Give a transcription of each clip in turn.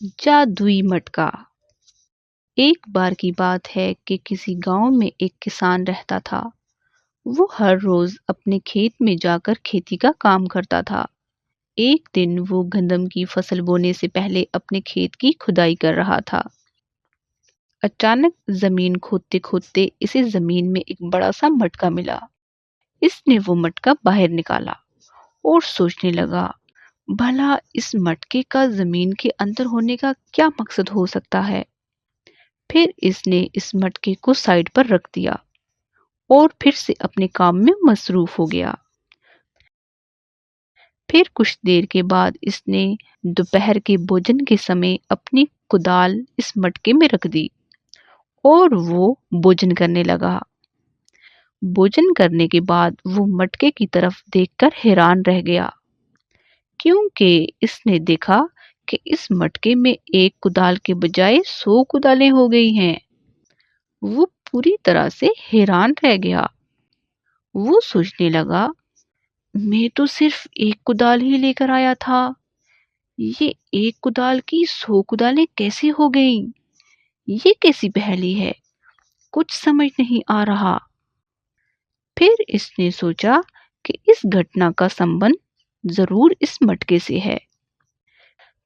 जादुई मटका। एक बार की बात है कि किसी गांव में एक किसान रहता था। वो हर रोज अपने खेत में जाकर खेती का काम करता था। एक दिन वो गंदम की फसल बोने से पहले अपने खेत की खुदाई कर रहा था। अचानक जमीन खोदते खोदते इसे जमीन में एक बड़ा सा मटका मिला। इसने वो मटका बाहर निकाला और सोचने लगा, भला इस मटके का जमीन के अंदर होने का क्या मकसद हो सकता है। फिर इसने इस मटके को साइड पर रख दिया और फिर से अपने काम में मसरूफ हो गया। फिर कुछ देर के बाद इसने दोपहर के भोजन के समय अपनी कुदाल इस मटके में रख दी और वो भोजन करने लगा। भोजन करने के बाद वो मटके की तरफ देखकर हैरान रह गया, क्योंकि इसने देखा कि इस मटके में एक कुदाल के बजाय 100 कुदालें हो गई हैं। वो पूरी तरह से हैरान रह गया। वो सोचने लगा, मैं तो सिर्फ एक कुदाल ही लेकर आया था, ये एक कुदाल की 100 कुदालें कैसे हो गईं? ये कैसी पहेली है, कुछ समझ नहीं आ रहा। फिर इसने सोचा कि इस घटना का संबंध जरूर इस मटके से है।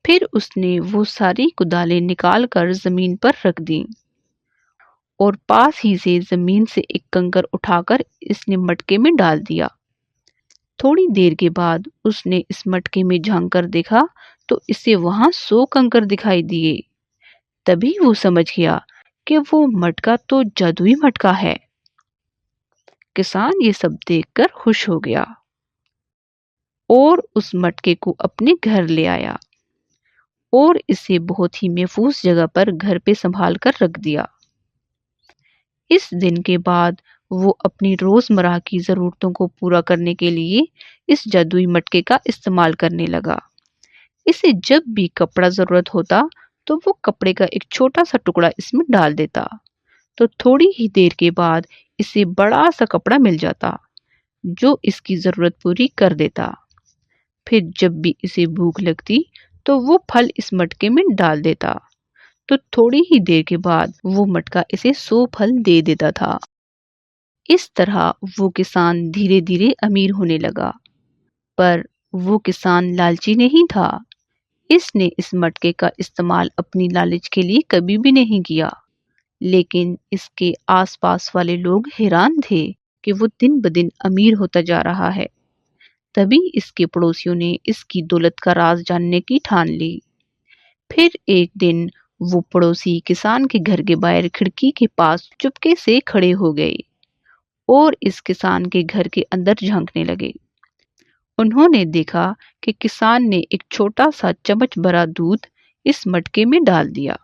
फिर उसने वो सारी कुदालें निकाल कर जमीन पर रख दी और पास ही से जमीन से एक कंकर उठाकर इसने मटके में डाल दिया। थोड़ी देर के बाद उसने इस मटके में झांक कर देखा तो इसे वहां 100 कंकर दिखाई दिए। तभी वो समझ गया कि वो मटका तो जादुई मटका है। किसान ये सब देखकर खुश हो गया और उस मटके को अपने घर ले आया और इसे बहुत ही महफूज जगह पर घर पे संभाल कर रख दिया। इस दिन के बाद वो अपनी रोजमर्रा की जरूरतों को पूरा करने के लिए इस जादुई मटके का इस्तेमाल करने लगा। इसे जब भी कपड़ा जरूरत होता तो वो कपड़े का एक छोटा सा टुकड़ा इसमें डाल देता, तो थोड़ी ही देर के बाद इसे बड़ा सा कपड़ा मिल जाता जो इसकी जरूरत पूरी कर देता। फिर जब भी इसे भूख लगती तो वो फल इस मटके में डाल देता, तो थोड़ी ही देर के बाद वो मटका इसे 100 फल दे देता था। इस तरह वो किसान धीरे धीरे अमीर होने लगा। पर वो किसान लालची नहीं था। इसने इस मटके का इस्तेमाल अपनी लालच के लिए कभी भी नहीं किया। लेकिन इसके आसपास वाले लोग हैरान थे कि वो दिन ब दिन अमीर होता जा रहा है। तभी इसके पड़ोसियों ने इसकी दौलत का राज जानने की ठान ली। फिर एक दिन वो पड़ोसी किसान के घर के बाहर खिड़की के पास चुपके से खड़े हो गए और इस किसान के घर के अंदर झांकने लगे। उन्होंने देखा कि किसान ने एक छोटा सा चम्मच भरा दूध इस मटके में डाल दिया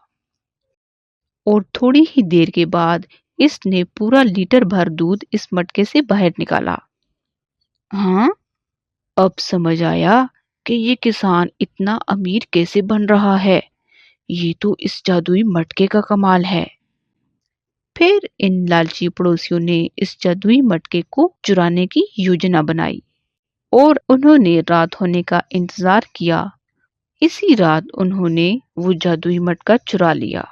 और थोड़ी ही देर के बाद इसने पूरा लीटर भर दूध इस मटके से बाहर निकाला। हाँ, अब समझ आया कि ये किसान इतना अमीर कैसे बन रहा है। ये तो इस जादुई मटके का कमाल है। फिर इन लालची पड़ोसियों ने इस जादुई मटके को चुराने की योजना बनाई और उन्होंने रात होने का इंतजार किया। इसी रात उन्होंने वो जादुई मटका चुरा लिया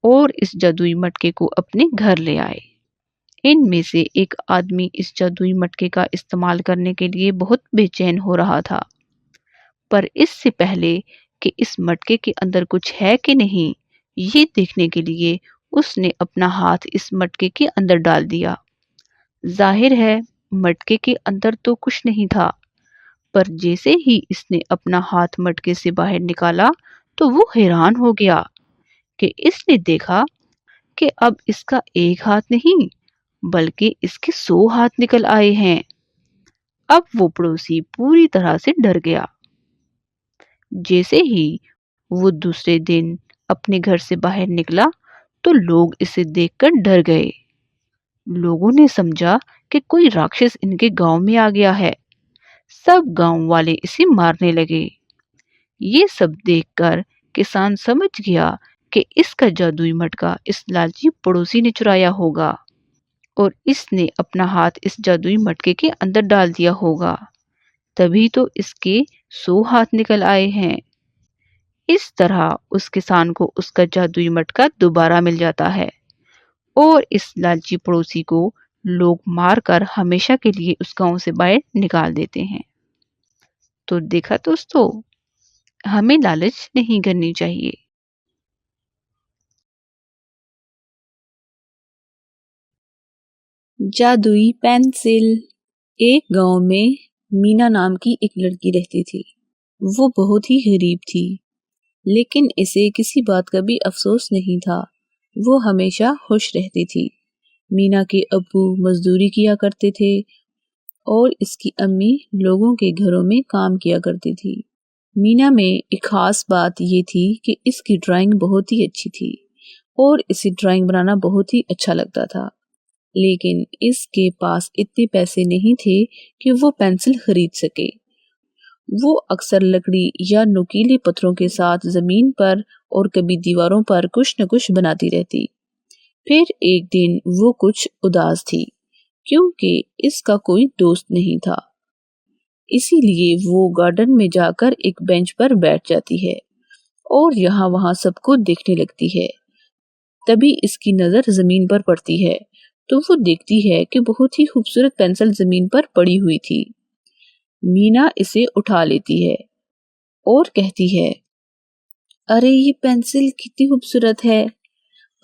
और इस जादुई मटके को अपने घर ले आए। इनमें से एक आदमी इस जादुई मटके का इस्तेमाल करने के लिए बहुत बेचैन हो रहा था। पर इससे पहले कि इस मटके के अंदर कुछ है कि नहीं, ये देखने के लिए उसने अपना हाथ इस मटके के अंदर डाल दिया। जाहिर है मटके के अंदर तो कुछ नहीं था, पर जैसे ही इसने अपना हाथ मटके से बाहर निकाला तो वो हैरान हो गया कि इसने देखा कि अब इसका एक हाथ नहीं बल्कि इसके 100 हाथ निकल आए हैं। अब वो पड़ोसी पूरी तरह से डर गया। जैसे ही वो दूसरे दिन अपने घर से बाहर निकला तो लोग इसे देखकर डर गए। लोगों ने समझा कि कोई राक्षस इनके गांव में आ गया है। सब गांव वाले इसे मारने लगे। ये सब देखकर किसान समझ गया कि इसका जादुई मटका इस लालची पड़ोसी ने चुराया होगा और इसने अपना हाथ इस जादुई मटके के अंदर डाल दिया होगा, तभी तो इसके 100 हाथ निकल आए हैं। इस तरह उस किसान को उसका जादुई मटका दोबारा मिल जाता है और इस लालची पड़ोसी को लोग मारकर हमेशा के लिए उस गांव से बाहर निकाल देते हैं। तो देखा दोस्तों, हमें लालच नहीं करनी चाहिए। जादुई पेंसिल। एक गांव में मीना नाम की एक लड़की रहती थी। वो बहुत ही गरीब थी, लेकिन इसे किसी बात का भी अफसोस नहीं था। वो हमेशा खुश रहती थी। मीना के अब्बू मजदूरी किया करते थे और इसकी अम्मी लोगों के घरों में काम किया करती थी। मीना में एक खास बात ये थी कि इसकी ड्राइंग बहुत ही अच्छी थी और इसे ड्राइंग बनाना बहुत ही अच्छा लगता था। लेकिन इसके पास इतने पैसे नहीं थे कि वो पेंसिल खरीद सके। वो अक्सर लकड़ी या नुकीले पत्थरों के साथ जमीन पर और कभी दीवारों पर कुछ न कुछ बनाती रहती। फिर एक दिन वो कुछ उदास थी, क्योंकि इसका कोई दोस्त नहीं था। इसीलिए वो गार्डन में जाकर एक बेंच पर बैठ जाती है और यहाँ वहाँ सबको देखने लगती है। तभी इसकी नजर जमीन पर पड़ती है, तो वो देखती है कि बहुत ही खूबसूरत पेंसिल जमीन पर पड़ी हुई थी। मीना इसे उठा लेती है और कहती है, अरे ये पेंसिल कितनी खूबसूरत है,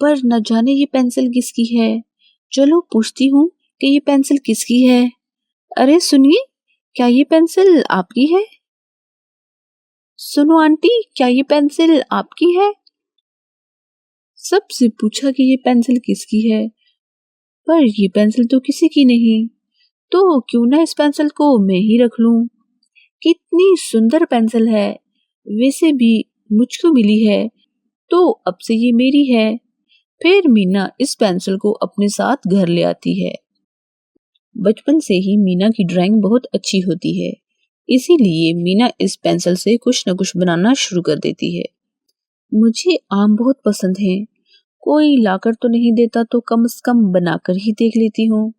पर न जाने ये पेंसिल किसकी है। चलो पूछती हूँ कि ये पेंसिल किसकी है। अरे सुनिए, क्या ये पेंसिल आपकी है? सुनो आंटी, क्या ये पेंसिल आपकी है? सबसे पूछा कि ये पेंसिल किसकी है, पर ये पेंसिल तो किसी की नहीं। तो क्यों ना इस पेंसिल को मैं ही रख लूं। कितनी सुंदर पेंसिल है, वैसे भी मुझको मिली है, तो अब से ये मेरी है। फिर मीना इस पेंसिल को अपने साथ घर ले आती है। बचपन से ही मीना की ड्राइंग बहुत अच्छी होती है, इसीलिए मीना इस पेंसिल से कुछ न कुछ बनाना शुरू कर देती है। मुझे आम बहुत पसंद हैं, कोई लाकर तो नहीं देता तो कम से कम बनाकर ही देख लेती हूँ।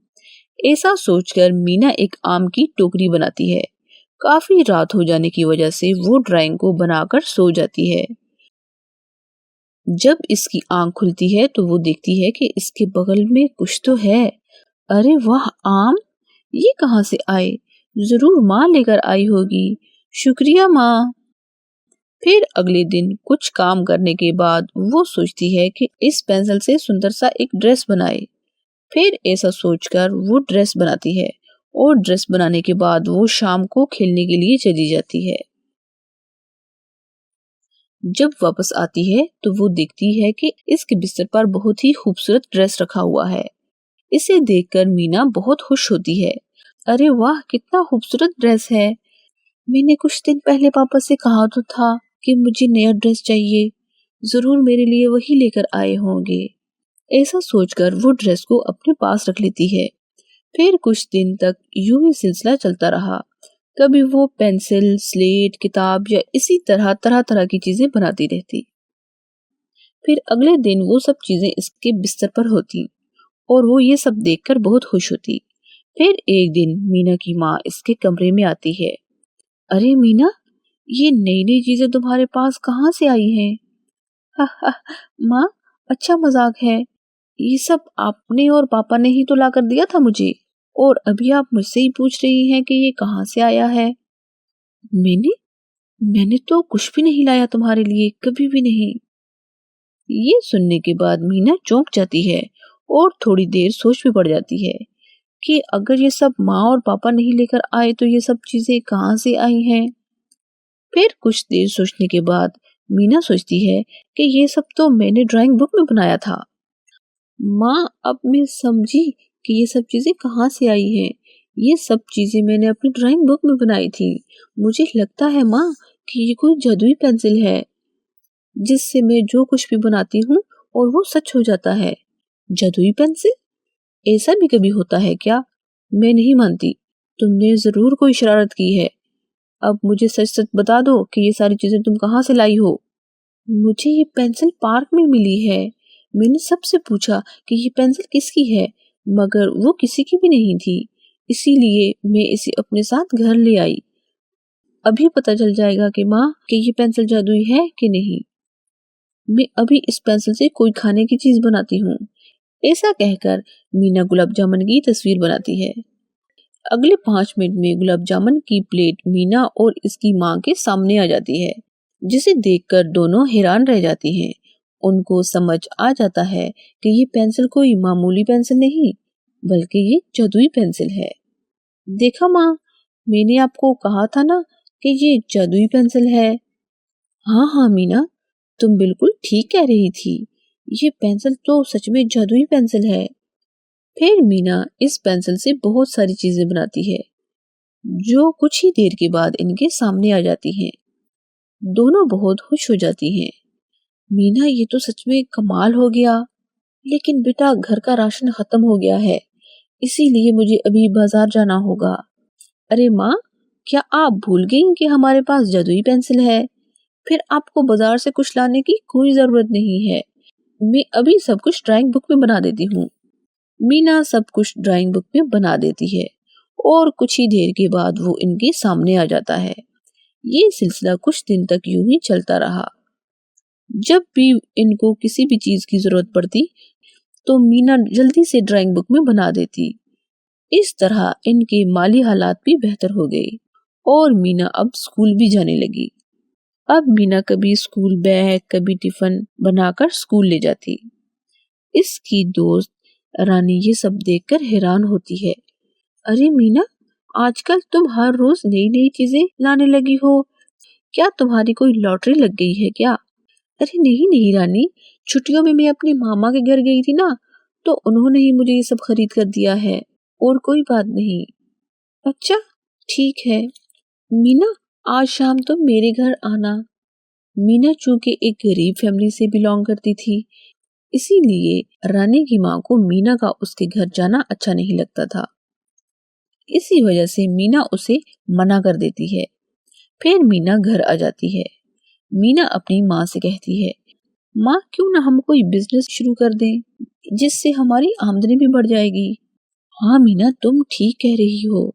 ऐसा सोचकर मीना एक आम की टोकरी बनाती है। काफी रात हो जाने की वजह से वो ड्राइंग को बनाकर सो जाती है। जब इसकी आंख खुलती है तो वो देखती है कि इसके बगल में कुछ तो है। अरे वाह, आम ये कहाँ से आए? जरूर माँ लेकर आई होगी। शुक्रिया माँ। फिर अगले दिन कुछ काम करने के बाद वो सोचती है कि इस पेंसिल से सुंदर सा एक ड्रेस बनाए। फिर ऐसा सोचकर वो ड्रेस बनाती है और ड्रेस बनाने के बाद वो शाम को खेलने के लिए चली जाती है। जब वापस आती है तो वो देखती है कि इसके बिस्तर पर बहुत ही खूबसूरत ड्रेस रखा हुआ है। इसे देखकर मीना बहुत खुश होती है। अरे वाह, कितना खूबसूरत ड्रेस है। मैंने कुछ दिन पहले पापा से कहा तो था कि मुझे नया ड्रेस चाहिए। जरूर मेरे लिए वही लेकर आए होंगे। ऐसा सोचकर वो ड्रेस को अपने पास रख लेती है। फिर कुछ दिन तक यूं ही सिलसिला चलता रहा। कभी वो पेंसिल, स्लेट, किताब या इसी तरह तरह तरह की चीजें बनाती रहती। फिर अगले दिन वो सब चीजें इसके बिस्तर पर होती और वो ये सब देखकर बहुत खुश होती। फिर एक दिन मीना की माँ इसके कमरे में आती है। अरे मीना, ये नई नई चीजें तुम्हारे पास कहाँ से आई हैं? हा हा, माँ, अच्छा मजाक है। ये सब आपने और पापा ने ही तो ला कर दिया था मुझे, और अभी आप मुझसे ही पूछ रही हैं कि ये कहाँ से आया है। मैंने मैंने तो कुछ भी नहीं लाया तुम्हारे लिए, कभी भी नहीं। ये सुनने के बाद मीना चौंक जाती है और थोड़ी देर सोच में पड़ जाती है कि अगर ये सब माँ और पापा नहीं लेकर आए तो ये सब चीजें कहाँ से आई हैं। फिर कुछ देर सोचने के बाद मीना सोचती है कि ये सब तो मैंने ड्राइंग बुक में बनाया था। माँ, अब मैं समझी कि ये सब चीजें कहाँ से आई हैं। ये सब चीजें मैंने अपनी ड्राइंग बुक में बनाई थी। मुझे लगता है माँ कि ये कोई जादुई पेंसिल है, जिससे मैं जो कुछ भी बनाती हूँ और वो सच हो जाता है। जादुई पेंसिल? ऐसा भी कभी होता है क्या? मैं नहीं मानती। तुमने जरूर कोई शरारत की है। अब मुझे सच सच बता दो कि ये सारी चीजें तुम कहाँ से लाई हो। मुझे ये पेंसिल पार्क में मिली है। मैंने सबसे पूछा कि ये पेंसिल किसकी है, मगर वो किसी की भी नहीं थी। इसीलिए मैं इसे अपने साथ घर ले आई। अभी पता चल जाएगा कि माँ कि ये पेंसिल जादुई है कि नहीं। मैं अभी इस पेंसिल से कोई खाने की चीज बनाती हूँ। ऐसा कहकर मीना गुलाब जामुन की तस्वीर बनाती है। अगले 5 मिनट में गुलाब जामुन की प्लेट मीना और इसकी माँ के सामने आ जाती है, जिसे देखकर दोनों हैरान रह जाती हैं। उनको समझ आ जाता है कि ये पेंसिल कोई मामूली पेंसिल नहीं, बल्कि ये जादुई पेंसिल है। देखा माँ, मैंने आपको कहा था ना कि ये जादुई पेंसिल है। हाँ हाँ मीना, तुम बिल्कुल ठीक कह रही थी। ये पेंसिल तो सच में जादुई पेंसिल है। फिर मीना इस पेंसिल से बहुत सारी चीजें बनाती है, जो कुछ ही देर के बाद इनके सामने आ जाती हैं। दोनों बहुत खुश हो जाती हैं। मीना, ये तो सच में कमाल हो गया। लेकिन बेटा, घर का राशन खत्म हो गया है, इसीलिए मुझे अभी बाजार जाना होगा। अरे माँ, क्या आप भूल गई कि हमारे पास जादुई पेंसिल है? फिर आपको बाजार से कुछ लाने की कोई जरूरत नहीं है। मैं अभी सब कुछ ड्राइंग बुक में बना देती हूँ। मीना सब कुछ ड्राइंग बुक में बना देती है और कुछ ही देर के बाद वो इनके सामने आ जाता है। ये सिलसिला कुछ दिन तक यूं ही चलता रहा। जब भी इनको किसी भी चीज की जरूरत पड़ती तो मीना जल्दी से ड्राइंग बुक में बना देती। इस तरह इनके माली हालात भी बेहतर हो गए और मीना अब स्कूल भी जाने लगी। अब मीना कभी स्कूल बैग, कभी टिफिन बनाकर स्कूल ले जाती। इसकी दोस्त रानी ये सब देखकर हैरान होती है। अरे मीना, आजकल तुम हर रोज नई नई चीजें लाने लगी हो। क्या तुम्हारी कोई लॉटरी लग गई है क्या? अरे नहीं नहीं रानी, छुट्टियों में मैं अपने मामा के घर गई थी ना, तो उन्होंने ही मुझे ये सब खरीद कर दिया है, और कोई बात नहीं। अच्छा, ठीक है। मीना, आज शाम तुम मेरे घर आना। मीना चूंकि एक गरीब फैमिली से बिलोंग करती थी, इसीलिए रानी की माँ को मीना का उसके घर जाना अच्छा नहीं लगता था। इसी वजह से मीना उसे मना कर देती है। फिर मीना घर आ जाती है। मीना अपनी माँ से कहती है, माँ क्यों ना हम कोई बिजनेस शुरू कर दें, जिससे हमारी आमदनी भी बढ़ जाएगी। हाँ मीना, तुम ठीक कह रही हो।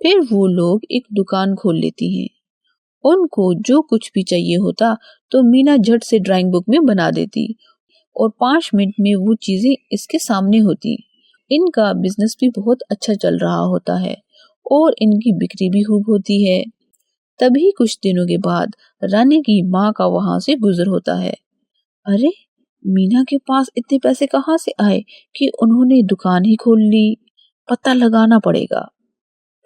फिर वो लोग एक दुकान खोल लेती हैं। उनको जो कुछ भी चाहिए होता तो मीना झट से ड्राइंग बुक में बना देती और 5 मिनट में वो चीजें इसके सामने होती। इनका बिजनेस भी बहुत अच्छा चल रहा होता है और इनकी बिक्री भी खूब होती है। तभी कुछ दिनों के बाद रानी की माँ का वहां से गुजर होता है। अरे, मीना के पास इतने पैसे कहाँ से आए कि उन्होंने दुकान ही खोल ली? पता लगाना पड़ेगा।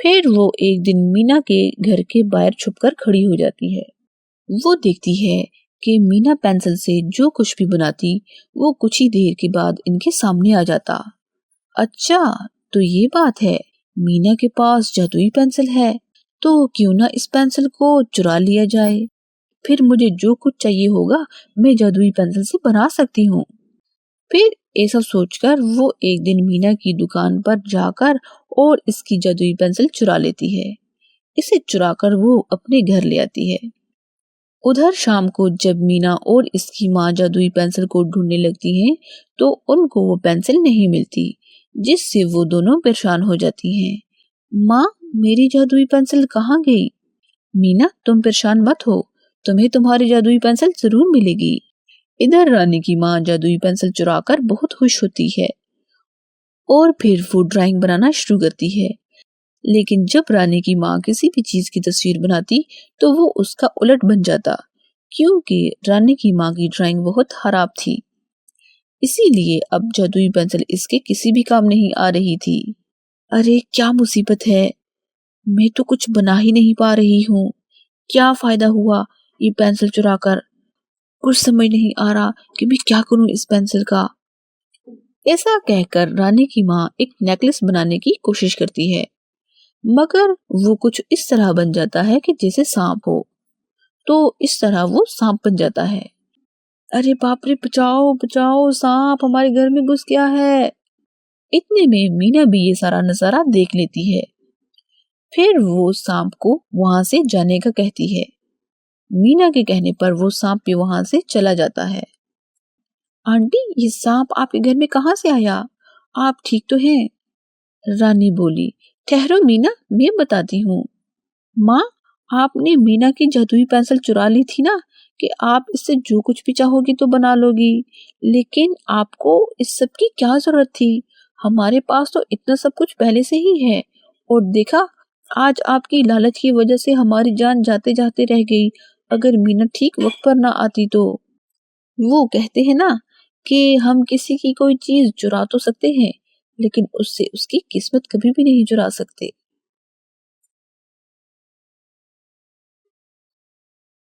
फिर वो एक दिन मीना के घर के बाहर छुपकर खड़ी हो जाती है। वो देखती है कि मीना पेंसिल से जो कुछ भी बनाती वो कुछ ही देर के बाद इनके सामने आ जाता। अच्छा, तो ये बात है, मीना के पास जादुई पेंसिल है, तो क्यों ना इस पेंसिल को चुरा लिया जाए। फिर मुझे जो कुछ चाहिए होगा मैं जादुई पेंसिल से बना सकती हूँ। फिर ऐसा सोचकर वो एक दिन मीना की दुकान पर जाकर और इसकी जादुई पेंसिल चुरा लेती है। इसे चुराकर वो अपने घर ले आती है। उधर शाम को जब मीना और इसकी माँ जादुई पेंसिल को ढूंढने लगती हैं, तो उनको वो पेंसिल नहीं मिलती, जिससे वो दोनों परेशान हो जाती हैं। माँ, मेरी जादुई पेंसिल कहाँ गई? मीना, तुम परेशान मत हो, तुम्हें तुम्हारी जादुई पेंसिल जरूर मिलेगी। इधर रानी की माँ जादुई पेंसिल चुराकर बहुत खुश होती है और फिर वो ड्राइंग बनाना शुरू करती है। लेकिन जब रानी की माँ किसी भी चीज की तस्वीर बनाती तो वो उसका उलट बन जाता, क्योंकि रानी की माँ की ड्राइंग बहुत खराब थी। इसीलिए अब जादुई पेंसिल इसके किसी भी काम नहीं आ रही थी। अरे क्या मुसीबत है, मैं तो कुछ बना ही नहीं पा रही हूँ। क्या फायदा हुआ ये पेंसिल चुराकर? कुछ समझ नहीं आ रहा कि मैं क्या करूं इस पेंसिल का। ऐसा कहकर रानी की माँ एक नेकलेस बनाने की कोशिश करती है, मगर वो कुछ इस तरह बन जाता है कि जैसे सांप हो। तो इस तरह वो सांप बन जाता है। अरे बाप रे, बचाओ बचाओ, सांप हमारे घर में घुस गया है। इतने में मीना भी ये सारा नजारा देख लेती है। फिर वो सांप को वहां से जाने का कहती है। मीना के कहने पर वो सांप भी वहां से चला जाता है। आंटी, ये सांप आपके घर में कहाँ से आया? आप ठीक तो हैं? रानी बोली। ठहरो मीना, मैं बताती हूँ। माँ, आपने मीना की जादुई पेंसिल चुरा ली थी ना कि आप इससे जो कुछ भी चाहोगी तो बना लोगी, लेकिन आपको इस सब की क्या जरूरत थी? हमारे पास तो इतना सब कुछ पहले से ही है। और देखा, आज आपकी लालच की वजह से हमारी जान जाते जाते रह गई। अगर मीना ठीक वक्त पर ना आती तो। वो कहते हैं ना कि हम किसी की कोई चीज चुरा तो सकते हैं, लेकिन उससे उसकी किस्मत कभी भी नहीं चुरा सकते।